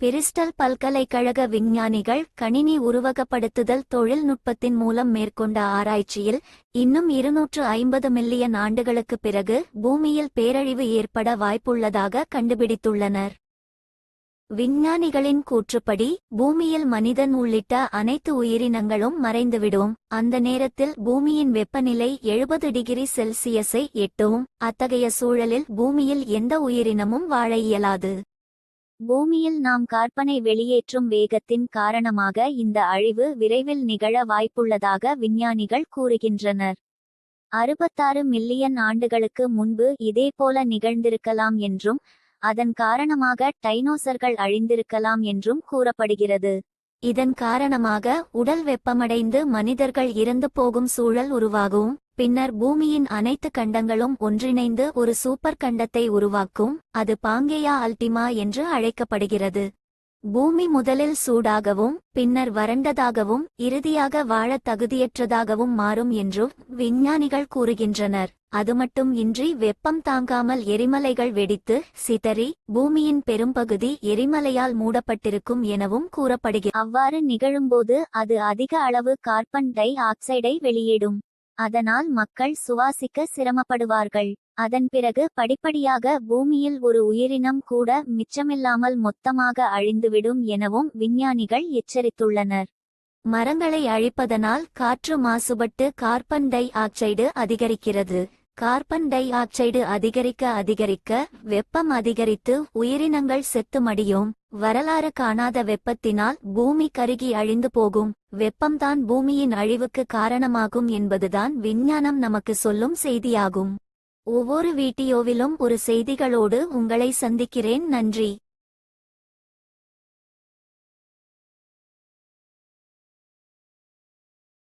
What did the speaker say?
Bristol பல்கலைக்கழக விஞ்ஞானிகள் கணினி உருவகப்படுத்துதல் தொழில்நுட்பத்தின் மூலம் மேற்கொண்ட ஆராய்ச்சியில் இன்னும் 250 மில்லியன் ஆண்டுகளுக்குப் பிறகு பூமியில் பேரழிவு ஏற்பட வாய்ப்புள்ளதாக கண்டுபிடித்துள்ளனர். விஞ்ஞானிகளின் கூற்றுப்படி பூமியில் மனிதன் உள்ளிட்ட அனைத்து உயிரினங்களும் மறைந்துவிடும். அந்த நேரத்தில் பூமியின் வெப்பநிலை 70 டிகிரி செல்சியஸை எட்டும். அத்தகைய சூழலில் பூமியில் எந்த உயிரினமும் வாழ இயலாது. பூமியில் நாம் கார்பனை வெளியேற்றும் வேகத்தின் காரணமாக இந்த அழிவு விரைவில் நிகழ வாய்ப்புள்ளதாக விஞ்ஞானிகள் கூறுகின்றனர். 66 மில்லியன் ஆண்டுகளுக்கு முன்பு இதேபோல நிகழ்ந்திருக்கலாம் என்றும் அதன் காரணமாக டைனோசர்கள் அழிந்திருக்கலாம் என்றும் கூறப்படுகிறது. இதன் காரணமாக உடல் வெப்பமடைந்து மனிதர்கள் இறந்து போகும் சூழல் உருவாகும். பின்னர் பூமியின் அனைத்து கண்டங்களும் ஒன்றிணைந்து ஒரு சூப்பர் கண்டத்தை உருவாக்கும். அது பாங்கேயா அல்டிமா என்று அழைக்கப்படுகிறது. பூமி முதலில் சூடாகவும் பின்னர் வறண்டதாகவும் இறுதியாக வாழ தகுதியற்றதாகவும் மாறும் என்றும் விஞ்ஞானிகள் கூறுகின்றனர். அதுமட்டும் இன்றி வெப்பம் தாங்காமல் எரிமலைகள் வெடித்து சிதறி பூமியின் பெரும்பகுதி எரிமலையால் மூடப்பட்டிருக்கும் எனவும் கூறப்படுகிறது. அவ்வாறு நிகழும்போது அது அதிக அளவு கார்பன் டை ஆக்சைடை வெளியிடும். அதனால் மக்கள் சுவாசிக்க சிரமப்படுவார்கள். அதன் பிறகு படிப்படியாக பூமியில் ஒரு உயிரினம் கூட மிச்சமில்லாமல் மொத்தமாக அழிந்துவிடும் எனவும் விஞ்ஞானிகள் எச்சரித்துள்ளனர். மரங்களை அழிப்பதனால் காற்று மாசுபட்டு கார்பன் டை ஆக்சைடு அதிகரிக்கிறது. கார்பன் டை ஆக்சைடு அதிகரிக்க வெப்பம் அதிகரித்து உயிரினங்கள் செத்து மடியும். வரலாறு காணாத வெப்பத்தினால் பூமி கருகி அழிந்து போகும். வெப்பம்தான் பூமியின் அழிவுக்கு காரணமாகும் என்பதுதான் விஞ்ஞானம் நமக்கு சொல்லும் செய்தியாகும். ஒவ்வொரு வீடியோவிலும் ஒரு செய்திகளோடு உங்களை சந்திக்கிறேன். நன்றி.